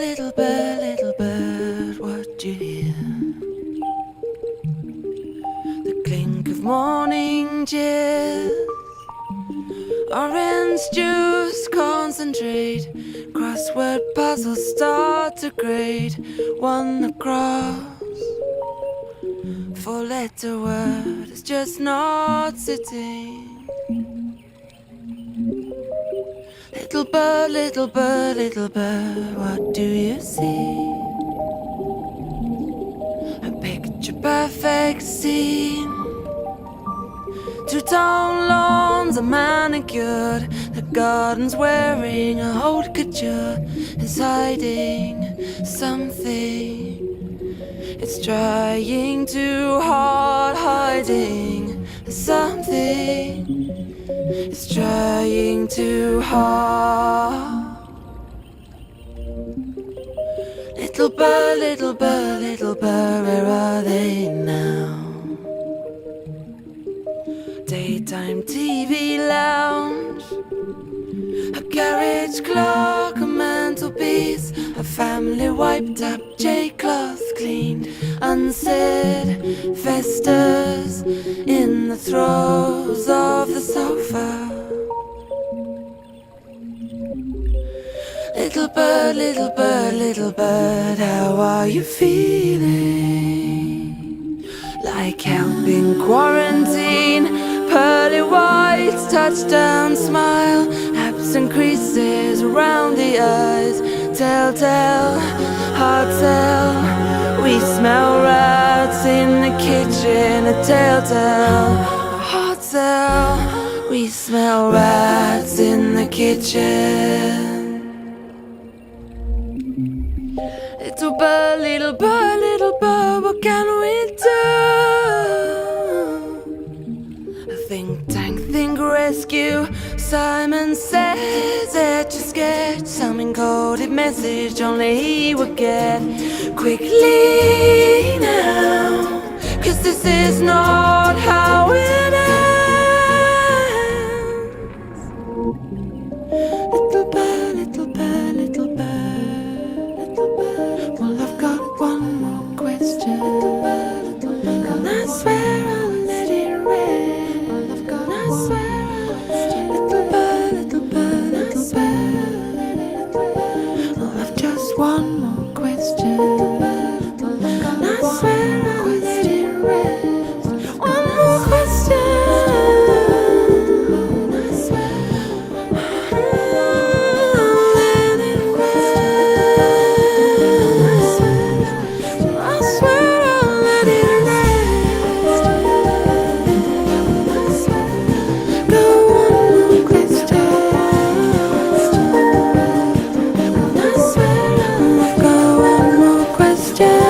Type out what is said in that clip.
Little bird, what do you hear? The clink of morning cheers, orange juice concentrate, crossword puzzles start to grade, one across, four-letter word is just not sitting. Little bird, what do you see? A picture perfect scene. Two-tone lawns are manicured. The garden's wearing a haute couture. It's hiding something. It's trying too hard, hiding something. It's trying too hard. Little bird, where are they now? Daytime TV lounge, a carriage clock, a mantelpiece, a family wiped up J-cloth cleaned, unsaid festas in the throes of the sofa. Little bird, how are you feeling? Like helping quarantine, pearly whites, touchdown smile, absent creases around the eyes, telltale, hard tell. We smell rats in the kitchen, a telltale, hard tell. We smell rats in the kitchen. Little bird, what can we do? A think tank, think rescue. Simon says that you're scared. Some encoded message only he would get. Quickly now, 'cause this is not how it ends. Little bird, little bird, little bird. Well, I've got one more question, and I swear I'll let it rain. Well, I've got, I swear little bird, little bird, little bird. Well, I've just one more question, and I swear I'll let it rest. One more question. Yeah.